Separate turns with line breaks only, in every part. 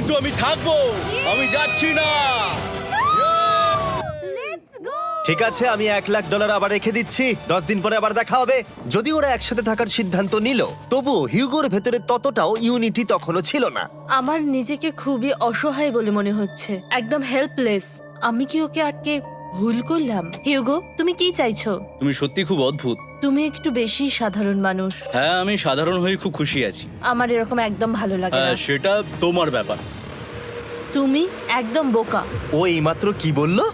কিন্তু আমি থাকবো, আমি যাচ্ছি না।
ঠিক আছে, আমি $1,00,000 আবার রেখে দিচ্ছি। 10 দিন পরে আবার দেখা হবে। যদি ওরা একসাথে থাকার সিদ্ধান্ত নিল, তবু হিউগোর ভেতরে ততটাও ইউনিটি তখনও ছিল না।
আমার নিজেকে খুবই অসহায় বলে মনে হচ্ছে, একদম হেল্পলেস। আমি কি ওকে আটকে ভুল করলাম? হিউগো, তুমি কি চাইছো?
তুমি সত্যি খুব অদ্ভুত।
তুমি একটু বেশি সাধারণ মানুষ।
হ্যাঁ, আমি সাধারণ হয়ে খুব খুশি আছি।
আমার এরকম একদম ভালো লাগে না।
সেটা তোমার ব্যাপার।
তুমি একদম বোকা।
ও এইমাত্র কি বললো?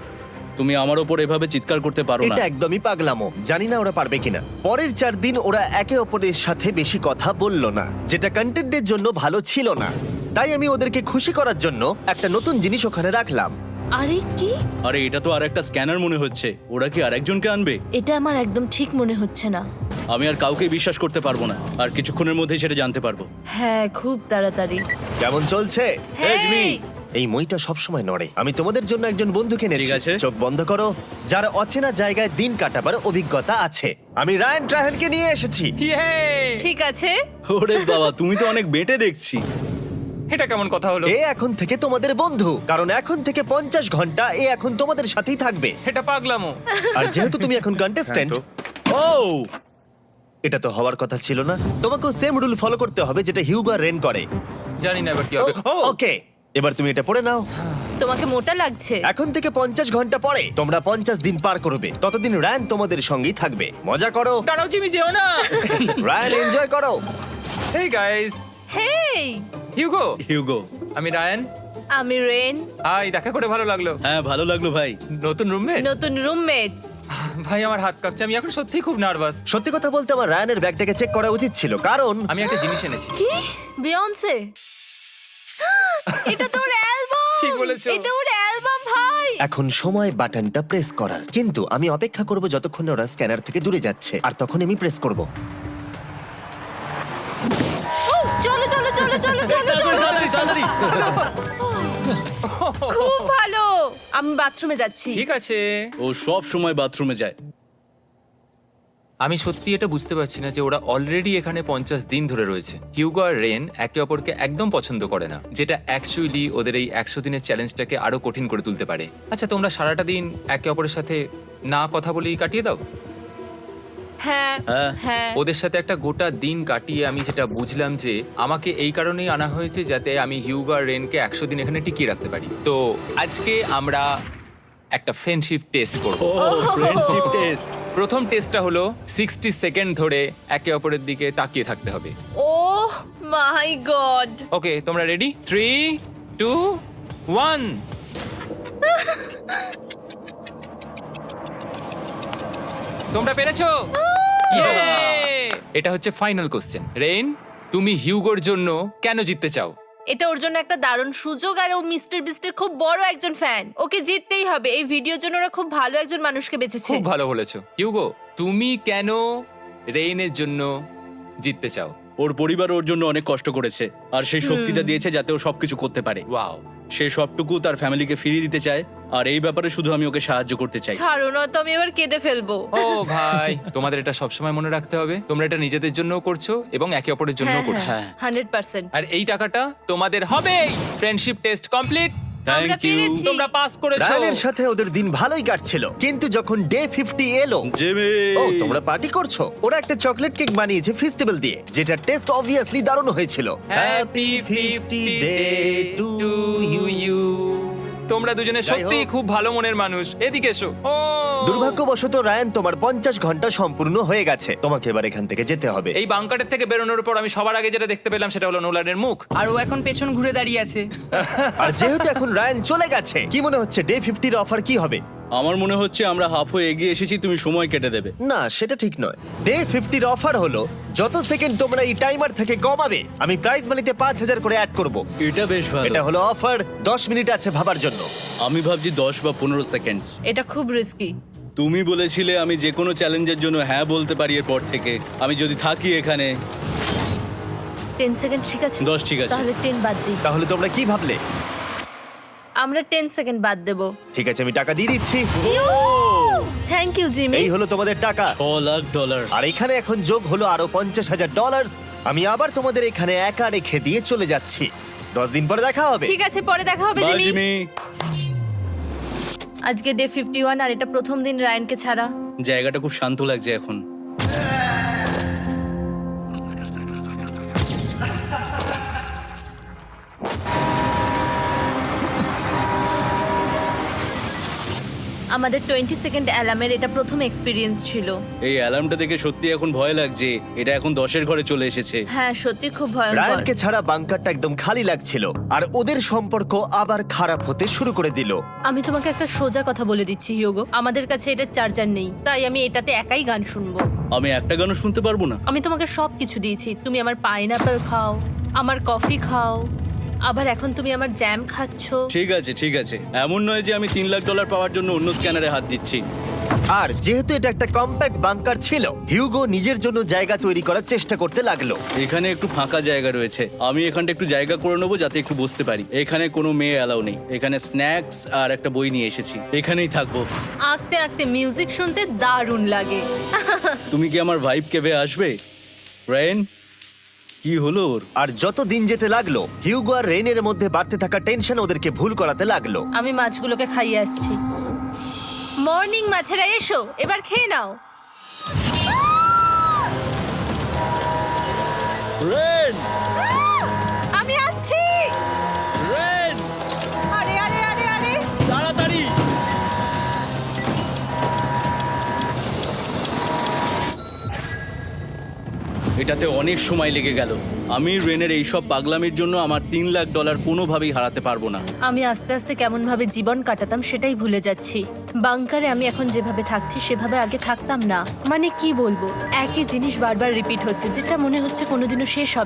তুমি আমার ওপর এভাবে চিৎকার করতে পারো না।
এটা একদমই পাগলামো। জানি না ওরা পারবে কিনা। পরের 4 দিন ওরা একে অপরের সাথে বেশি কথা বলল না, যেটা কন্টেন্টের জন্য ভালো ছিল না। তাই আমি ওদেরকে খুশি করার জন্য একটা নতুন জিনিস ওখানে রাখলাম।
আরে কি?
আরে এটা তো আর একটা স্ক্যানার মনে হচ্ছে। ওরা কি আরেকজনকে আনবে?
এটা আমার একদম ঠিক মনে হচ্ছে না।
আমি আর কাউকে বিশ্বাস করতে পারবো না। আর কিছুক্ষণের মধ্যেই সেটা জানতে পারবো।
হ্যাঁ, খুব তাড়াতাড়ি।
কেমন চলছে?
Hey, Jimmy!
এই মইটা সবসময় নড়ে। আমি তোমাদের জন্য একজন বন্ধুকে এনেছি।
ঠিক আছে।
চোখ বন্ধ করো। যার অচেনা জায়গায় দিন কাটাবার অভিজ্ঞতা আছে। আমি রায়ান ট্রাহেনকে নিয়ে এসেছি।
ঠিক আছে।
ওরে বাবা, তুমি তো অনেক বেটে দেখছি।
এটা কেমন কথা হলো?
এ এখন থেকে তোমাদের বন্ধু, কারণ এখন থেকে 50 ঘন্টা এ এখন তোমাদের সাথেই থাকবে।
এটা পাগলামো।
আর যেহেতু তুমি এখন কন্টেস্ট্যান্ট,
ও
এটা তো হওয়ার কথা ছিল না। তোমাকেও সেম রুল ফলো করতে হবে যেটা হিউগো আর রেন করে।
জানি না এবার কি হবে। ও
ওকে, এবার তুমি এটা পড়ে নাও।
তোমাকে মোটা লাগছে।
এখন থেকে 50 ঘন্টা পরে তোমরা 50 দিন পার করবে। ততদিন রায়ান তোমাদের সঙ্গেই থাকবে। মজা করো,
দাঁড়াও জিমি, যেও না।
রায়ান এনজয় করো।
হেই গাইস,
হেই,
হিউগো।
হিউগো।
আমি রায়ান।
আমি রেন।
হাই, দেখা করে ভালো লাগলো।
হ্যাঁ, ভালো লাগলো ভাই।
নতুন রুমমেট।
নতুন রুমমেটস।
ভাই আমার হাত কাঁপছে, আমি এখন সত্যিই খুব নার্ভাস।
সত্যি কথা বলতে আমার রায়ানের ব্যাগটাকে চেক করা উচিত ছিল, কারণ
আমি একটা জিনিস এনেছি।
কি? বিয়ন্সে? এটা তো ওর অ্যালবাম।
ঠিক বলেছো।
এটা ওর অ্যালবাম ভাই।
এখন সময় বাটনটা প্রেস করার। কিন্তু আমি অপেক্ষা করব যতক্ষণ না ওরা স্ক্যানার থেকে দূরে যাচ্ছে, আর তখন আমি প্রেস করব।
ও, চলো চলো চলো চলো চলো চলো।
তাড়াতাড়ি।
খুব ভালো। আমি বাথরুমে যাচ্ছি।
ঠিক আছে।
ও সব সময় বাথরুমে যায়।
আমি সত্যি এটা বুঝতে পারছি না যে ওরা অলরেডি এখানে 50 দিন ধরে রয়েছে। হিউগো আর রেন একে অপরকে একদম পছন্দ করে না, যেটা অ্যাকচুয়ালি ওদের এই 100 দিনের চ্যালেঞ্জটাকে আরো কঠিন করে তুলতে পারে। আচ্ছা, তোমরা সারাটা দিন একে অপরের সাথে না কথা বলেই কাটিয়ে দাও?
হ্যাঁ
হ্যাঁ।
হ্যাঁ।
ওদের সাথে একটা গোটা দিন কাটিয়ে আমি যেটা বুঝলাম যে আমাকে এই কারণেই আনা হয়েছে যাতে আমি হিউগো আর রেনকে 100 দিন এখানে টিকিয়ে রাখতে পারি। তো আজকে আমরা একটা ফ্রেন্ডশিপ টেস্ট করব।
ও ফ্রেন্ডশিপ টেস্ট।
প্রথম টেস্টটা হলো 60 সেকেন্ড ধরে একে অপরের দিকে তাকিয়ে থাকতে হবে।
ওহ মাই গড।
ওকে, তোমরা রেডি? 3, 2, 1। তোমরা পেরেছো? Yay! এটা হচ্ছে ফাইনাল কোশ্চেন। রেইন, তুমি হিউগোর জন্য কেন জিততে চাও?
এটা ওর জন্য একটা দারুণ সুযোগ, আর ও মিস্টার বিস্টের খুব বড় একজন ফ্যান। ওকে জিততেই হবে। এই ভিডিওর জন্য ওরা খুব ভালো একজন মানুষকে বেছেছে।
খুব ভালো বলেছো। হিউগো, তুমি কেন রেইনের জন্য জিততে চাও?
ওর পরিবার ওর জন্য অনেক কষ্ট করেছে, আর সেই শক্তিটা দিয়েছে যাতে ও সবকিছু করতে পারে।
ওয়াও।
সে সবটুকু তার ফ্যামিলিকে ফিরিয়ে দিতে চায়, আর এই ব্যাপারে শুধু আমি ওকে সাহায্য করতে চাই।
ছাড়ো না তো, আমি এবার কেঁদে ফেলবো।
ও ভাই, তোমাদের এটা সবসময় মনে রাখতে হবে। তোমরা এটা নিজেদের জন্যও করছো এবং একে অপরের জন্যও করছো।
হ্যাঁ।
100%।
আর এই টাকাটা তোমাদের হবেই। Friendship test complete.
Thank you
পেরেছি।
তোমরা পাস করেছো।
রায়ানের সাথে ওদের দিন ভালোই কাটছিল, কিন্তু যখন ডে 50 এলো,
জিমি।
ও তোমরা পার্টি করছো। ওরা একটা চকলেট কেক বানিয়েছে ফেস্টিভ্যাল দিয়ে, যেটা টেস্ট অবভিয়াসলি দারুণ হয়েছিল।
Happy 50 day to you. তোমরা দুজনে
যাই
সত্যি
হোক।
খুব ভালো মনের মানুষ। এদিকে এসো। ও
দুর্ভাগ্যবশত রায়ান, তোমার 50 ঘন্টা সম্পূর্ণ হয়ে গেছে। তোমাকে এবার এখান থেকে যেতে হবে।
এই বাংকারের থেকে বেরোনোর পর আমি সবার আগে যেটা দেখতে পেলাম সেটা হলো নোলানের মুখ।
আর ও এখন পেছন ঘুরে দাঁড়িয়ে আছে।
আর যেহেতু এখন রায়ান চলে গেছে, কি মনে হচ্ছে ডে 50 এর অফার কি হবে?
আমার মনে হচ্ছে আমরা হাফ হয়ে এগিয়ে এসেছি, তুমি সময় কেটে দেবে।
না, সেটা ঠিক নয়। ডে 50 এর অফার হলো যত সেকেন্ড তোমরা এই টাইমার থেকে কমাবে, আমি প্রাইজ মানিতে 5000 করে অ্যাড করব।
এটা বেশ ভালো।
এটা হলো অফার। 10 মিনিট আছে ভাবার জন্য।
আমি ভাবছি 10 বা 15 সেকেন্ডস।
এটা খুব রিস্কি।
তুমি বলেছিলে আমি যে কোনো চ্যালেঞ্জের জন্য হ্যাঁ বলতে পারি এরপর থেকে। আমি যদি থাকি এখানে
10 সেকেন্ড ঠিক আছে?
10 ঠিক আছে।
তাহলে 10 বাদ দিই।
তাহলে তোমরা কি ভাবলে?
আমরা 10 সেকেন্ড বাদ দেব।
ঠিক আছে, আমি টাকা দিয়ে দিচ্ছি।
Thank you Jimmy.
এই হলো তোমাদের টাকা।
$6,00,000।
আর এখানে এখন যোগ হলো আরো $50,000। আমি আবার তোমাদের এখানে একা রেখে দিয়ে চলে যাচ্ছি। 10 দিন পরে দেখা হবে।
ঠিক আছে, পরে দেখা হবে
বাই
জিমি।
জিমি।
আজকে ডে 51 আর এটা প্রথম দিন রায়ানকে ছাড়া।
জায়গাটা খুব শান্ত লাগছে এখন।
আমাদের 20 সেকেন্ড অ্যালার্মের এটা প্রথম এক্সপিরিয়েন্স ছিল।
এই অ্যালার্মটা দেখে সত্যি এখন ভয় লাগছে, এটা এখন 10-এর ঘরে চলে এসেছে।
হ্যাঁ, সত্যি খুব ভয়ঙ্কর।
রায়ানকে ছাড়া বাংকারটা একদম খালি লাগছিল আর ওদের সম্পর্ক আবার খারাপ হতে শুরু করে দিল।
আমি তোমাকে একটা সোজা কথা বলে দিচ্ছি হিউগো, আমাদের কাছে এটা চার্জার নেই, তাই আমি এটাতে একাই গান শুনবো।
আমি একটা গানও শুনতে পারবো না?
আমি তোমাকে সব কিছু দিয়েছি, তুমি আমার পাইনাপেল খাও, আমার কফি খাও, আবার এখন তুমি আমার জ্যাম খাচ্ছো।
ঠিক আছে ঠিক আছে, এমন নয় যে আমি $3 লাখ পাওয়ার জন্য অন্য স্ক্যানারে হাত দিচ্ছি।
আর যেহেতু এটা একটা কম্প্যাক্ট বাংকার ছিল, হিউগো নিজের জন্য জায়গা তৈরি করার চেষ্টা করতে লাগলো।
এখানে একটু ফাঁকা জায়গা রয়েছে, আমি এখানটা একটু জায়গা করে নেবো যাতে একটু বসতে পারি। এখানে কোনো মেয়ে অ্যালাউ নেই, এখানে স্ন্যাক্স আর একটা বই নিয়ে এসেছি, এখানেই থাকবো।
আঁকতে আঁকতে মিউজিক শুনতে দারুণ লাগে।
তুমি কি আমার ভাইব কেবে আসবে? রেন, কি হলো ওর?
আর যত দিন যেতে লাগলো, হিউগো আর রেনের মধ্যে বাড়তে থাকা টেনশন ওদেরকে ভুল করাতে লাগলো।
আমি মাছগুলোকে খাইয়ে আসছি। মর্নিং মাছেরা, এসো এবার খেয়ে নাও।
রেন,
আমি আসছি।
রেন,
আরে আরে আরে আরে,
তাড়াতাড়ি! এটাতে অনেক সময় লেগে গেল। আমি রেনের এইসব পাগলামির জন্য আমার $3 লাখ কোনোভাবেই হারাতে পারবো না।
আমি আস্তে আস্তে কেমন ভাবে জীবন কাটাতাম সেটাই ভুলে যাচ্ছি। বাংকারে আমি এখন যেভাবে থাকছি সেভাবে আগে থাকতাম না। মানে কি বলবো, একই জিনিস বারবার রিপিট হচ্ছে, যেটা মনে হচ্ছে কোনোদিনও শেষ হবে